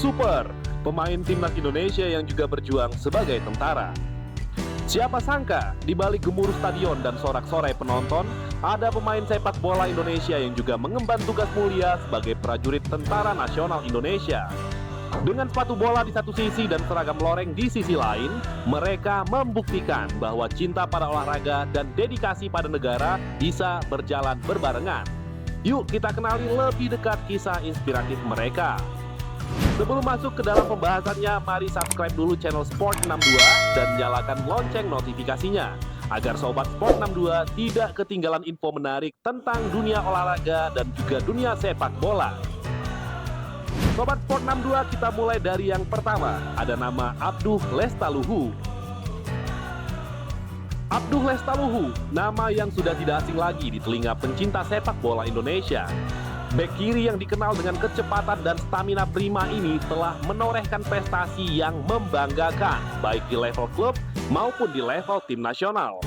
Super, pemain timnas Indonesia yang juga berjuang sebagai tentara. Siapa sangka, di balik gemuruh stadion dan sorak-sorai penonton, ada pemain sepak bola Indonesia yang juga mengemban tugas mulia sebagai prajurit Tentara Nasional Indonesia. Dengan sepatu bola di satu sisi dan seragam loreng di sisi lain, mereka membuktikan bahwa cinta pada olahraga dan dedikasi pada negara bisa berjalan berbarengan. Yuk kita kenali lebih dekat kisah inspiratif mereka. Sebelum masuk ke dalam pembahasannya, mari subscribe dulu channel Sport 62 dan nyalakan lonceng notifikasinya agar Sobat Sport 62 tidak ketinggalan info menarik tentang dunia olahraga dan juga dunia sepak bola. Sobat Sport 62, kita mulai dari yang pertama, ada nama Abduh Lestaluhu. Abduh Lestaluhu, nama yang sudah tidak asing lagi di telinga pencinta sepak bola Indonesia. Bek kiri yang dikenal dengan kecepatan dan stamina prima ini telah menorehkan prestasi yang membanggakan baik di level klub maupun di level tim nasional.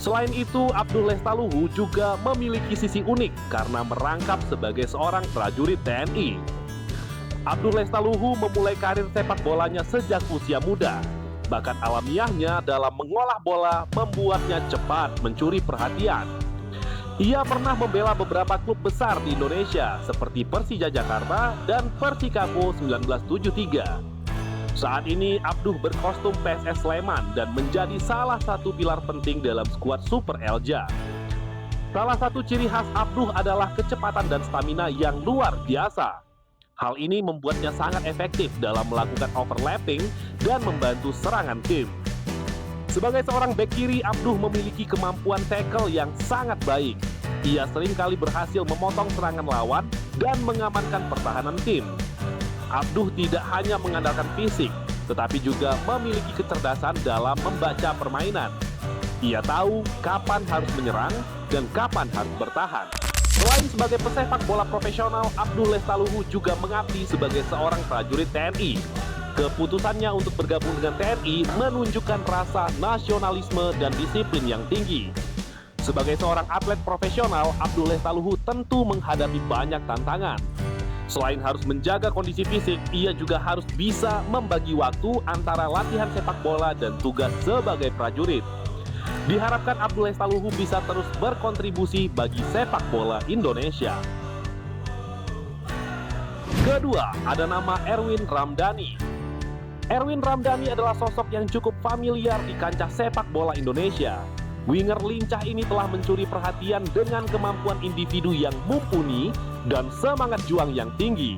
Selain itu, Abduh Lestaluhu juga memiliki sisi unik karena merangkap sebagai seorang prajurit TNI. Abduh Lestaluhu memulai karir sepak bolanya sejak usia muda. Bakat alamiahnya dalam mengolah bola membuatnya cepat mencuri perhatian. Ia pernah membela beberapa klub besar di Indonesia seperti Persija Jakarta dan Persikabo 1973. Saat ini Abduh berkostum PSS Sleman dan menjadi salah satu pilar penting dalam skuad Super Elja. Salah satu ciri khas Abduh adalah kecepatan dan stamina yang luar biasa. Hal ini membuatnya sangat efektif dalam melakukan overlapping dan membantu serangan tim. Sebagai seorang bek kiri, Abduh memiliki kemampuan tackle yang sangat baik. Ia seringkali berhasil memotong serangan lawan dan mengamankan pertahanan tim. Abduh tidak hanya mengandalkan fisik, tetapi juga memiliki kecerdasan dalam membaca permainan. Ia tahu kapan harus menyerang dan kapan harus bertahan. Selain sebagai pesepak bola profesional, Abduh Lestaluhu juga mengabdi sebagai seorang prajurit TNI. Keputusannya untuk bergabung dengan TNI menunjukkan rasa nasionalisme dan disiplin yang tinggi. Sebagai seorang atlet profesional, Abduh Lestaluhu tentu menghadapi banyak tantangan. Selain harus menjaga kondisi fisik, ia juga harus bisa membagi waktu antara latihan sepak bola dan tugas sebagai prajurit. Diharapkan Abduh Lestaluhu bisa terus berkontribusi bagi sepak bola Indonesia. Kedua, ada nama Erwin Ramdhani. Erwin Ramdhani adalah sosok yang cukup familiar di kancah sepak bola Indonesia. Winger lincah ini telah mencuri perhatian dengan kemampuan individu yang mumpuni dan semangat juang yang tinggi.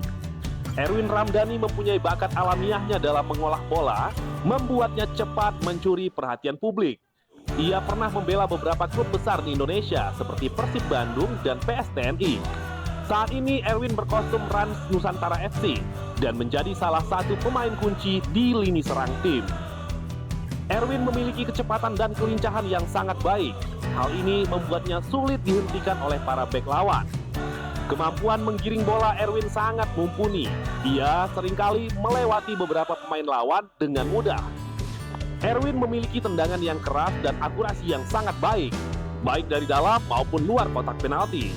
Erwin Ramdhani mempunyai bakat alamiahnya dalam mengolah bola, membuatnya cepat mencuri perhatian publik. Ia pernah membela beberapa klub besar di Indonesia seperti Persib Bandung dan PSTNI. Saat ini Erwin berkostum Rans Nusantara FC dan menjadi salah satu pemain kunci di lini serang tim. Erwin memiliki kecepatan dan kelincahan yang sangat baik. Hal ini membuatnya sulit dihentikan oleh para bek lawan. Kemampuan menggiring bola Erwin sangat mumpuni. Ia seringkali melewati beberapa pemain lawan dengan mudah. Erwin memiliki tendangan yang keras dan akurasi yang sangat baik, baik dari dalam maupun luar kotak penalti.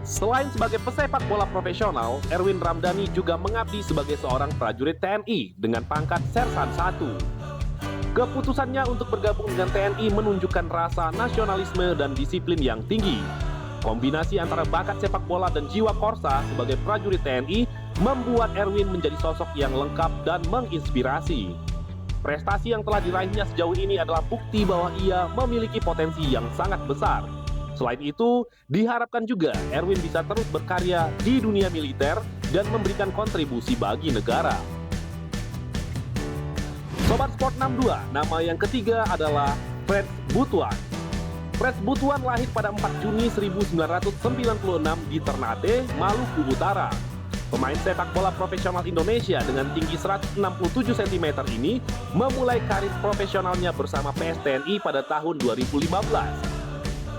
Selain sebagai pesepak bola profesional, Erwin Ramdhani juga mengabdi sebagai seorang prajurit TNI dengan pangkat Sersan 1. Keputusannya untuk bergabung dengan TNI menunjukkan rasa nasionalisme dan disiplin yang tinggi. Kombinasi antara bakat sepak bola dan jiwa korsa sebagai prajurit TNI membuat Erwin menjadi sosok yang lengkap dan menginspirasi. Prestasi yang telah diraihnya sejauh ini adalah bukti bahwa ia memiliki potensi yang sangat besar. Selain itu, diharapkan juga Erwin bisa terus berkarya di dunia militer dan memberikan kontribusi bagi negara. Sobat Sport 62, nama yang ketiga adalah Freds Butuan. Freds Butuan lahir pada 4 Juni 1996 di Ternate, Maluku Utara. Pemain sepak bola profesional Indonesia dengan tinggi 167 cm ini memulai karir profesionalnya bersama PSTNI pada tahun 2015.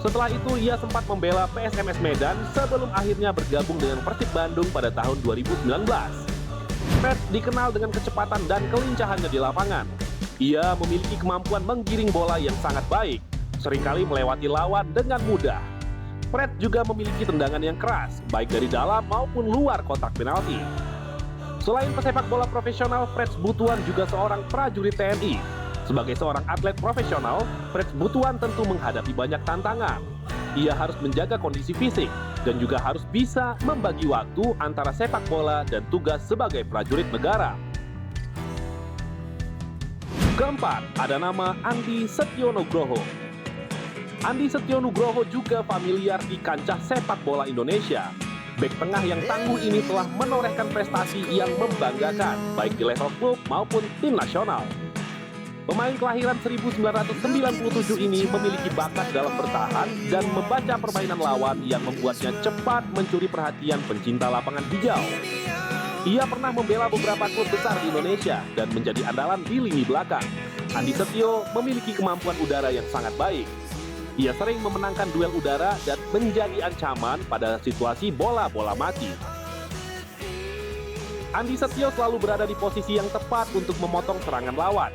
Setelah itu ia sempat membela PSMS Medan sebelum akhirnya bergabung dengan Persib Bandung pada tahun 2019. Freds dikenal dengan kecepatan dan kelincahannya di lapangan. Ia memiliki kemampuan menggiring bola yang sangat baik, seringkali melewati lawan dengan mudah. Freds juga memiliki tendangan yang keras, baik dari dalam maupun luar kotak penalti. Selain pesepak bola profesional, Frits Butuan juga seorang prajurit TNI. Sebagai seorang atlet profesional, Frits Butuan tentu menghadapi banyak tantangan. Ia harus menjaga kondisi fisik dan juga harus bisa membagi waktu antara sepak bola dan tugas sebagai prajurit negara. Keempat, ada nama Andi Setyonugroho. Andi Setyonugroho juga familiar di kancah sepak bola Indonesia. Bek tengah yang tangguh ini telah menorehkan prestasi yang membanggakan, baik di level klub maupun tim nasional. Pemain kelahiran 1997 ini memiliki bakat dalam bertahan dan membaca permainan lawan yang membuatnya cepat mencuri perhatian pencinta lapangan hijau. Ia pernah membela beberapa klub besar di Indonesia dan menjadi andalan di lini belakang. Andi Setyo memiliki kemampuan udara yang sangat baik. Ia sering memenangkan duel udara dan menjadi ancaman pada situasi bola-bola mati. Andi Setyo selalu berada di posisi yang tepat untuk memotong serangan lawan.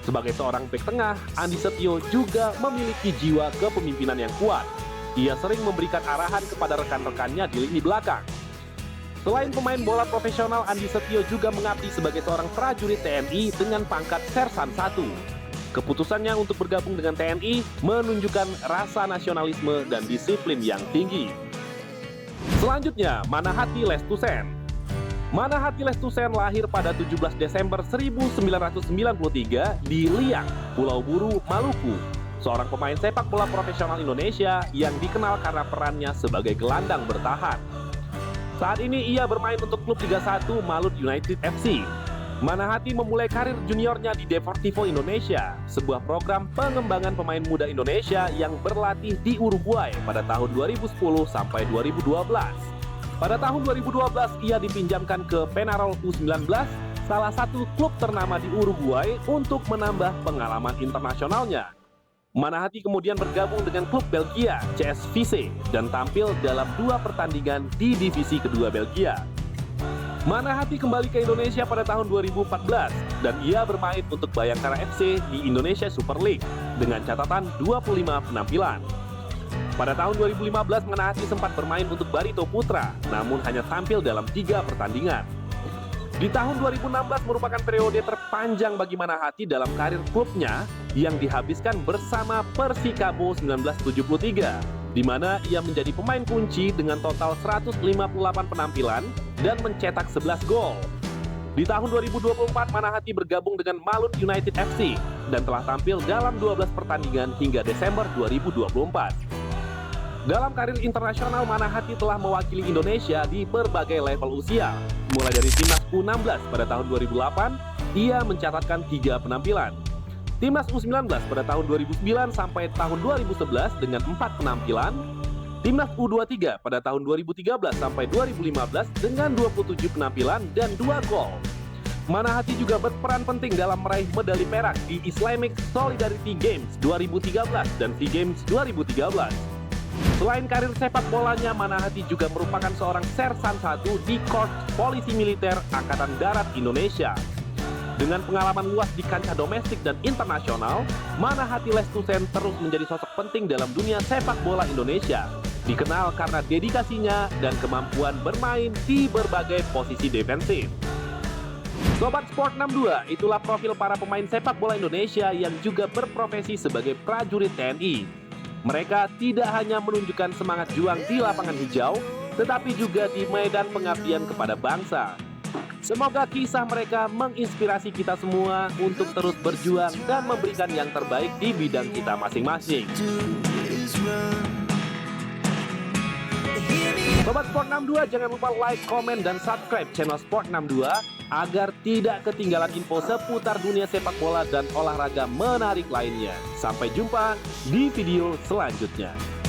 Sebagai seorang bek tengah, Andi Setyo juga memiliki jiwa kepemimpinan yang kuat. Ia sering memberikan arahan kepada rekan-rekannya di lini belakang. Selain pemain bola profesional, Andi Setyo juga mengabdi sebagai seorang prajurit TNI dengan pangkat Sersan 1. Keputusannya untuk bergabung dengan TNI menunjukkan rasa nasionalisme dan disiplin yang tinggi. Selanjutnya, Manahati Lestusen. Manahati Lestusen lahir pada 17 Desember 1993 di Liang, Pulau Buru, Maluku. Seorang pemain sepak bola profesional Indonesia yang dikenal karena perannya sebagai gelandang bertahan. Saat ini ia bermain untuk klub Liga 1 Malut United FC. Manahati memulai karir juniornya di Deportivo Indonesia, sebuah program pengembangan pemain muda Indonesia yang berlatih di Uruguay pada tahun 2010 sampai 2012. Pada tahun 2012 ia dipinjamkan ke Peñarol U19, salah satu klub ternama di Uruguay, untuk menambah pengalaman internasionalnya. Manahati kemudian bergabung dengan klub Belgia CS Vise dan tampil dalam 2 pertandingan di divisi kedua Belgia. Manahati kembali ke Indonesia pada tahun 2014 dan ia bermain untuk Bayangkara FC di Indonesia Super League dengan catatan 25 penampilan. Pada tahun 2015 Manahati sempat bermain untuk Barito Putra, namun hanya tampil dalam 3 pertandingan. Di tahun 2016 merupakan periode terpanjang bagi Manahati dalam karir klubnya yang dihabiskan bersama Persikabo 1973, di mana ia menjadi pemain kunci dengan total 158 penampilan dan mencetak 11 gol. Di tahun 2024 Manahati bergabung dengan Malut United FC dan telah tampil dalam 12 pertandingan hingga Desember 2024. Dalam karir internasional, Manahati telah mewakili Indonesia di berbagai level usia. Mulai dari Timnas U16 pada tahun 2008, ia mencatatkan 3 penampilan. Timnas U19 pada tahun 2009 sampai tahun 2011 dengan 4 penampilan. Timnas U23 pada tahun 2013 sampai 2015 dengan 27 penampilan dan 2 gol. Manahati juga berperan penting dalam meraih medali perak di Islamic Solidarity Games 2013 dan SEA Games 2013. Selain karir sepak bolanya, Manahati juga merupakan seorang Sersan 1 di Korps Polisi Militer Angkatan Darat Indonesia. Dengan pengalaman luas di kancah domestik dan internasional, Manahati Lestusen terus menjadi sosok penting dalam dunia sepak bola Indonesia. Dikenal karena dedikasinya dan kemampuan bermain di berbagai posisi defensif. Sobat Sport 62, itulah profil para pemain sepak bola Indonesia yang juga berprofesi sebagai prajurit TNI. Mereka tidak hanya menunjukkan semangat juang di lapangan hijau, tetapi juga di medan pengabdian kepada bangsa. Semoga kisah mereka menginspirasi kita semua untuk terus berjuang dan memberikan yang terbaik di bidang kita masing-masing. Sobat Sport 62, jangan lupa like, komen, dan subscribe channel Sport 62 agar tidak ketinggalan info seputar dunia sepak bola dan olahraga menarik lainnya. Sampai jumpa di video selanjutnya.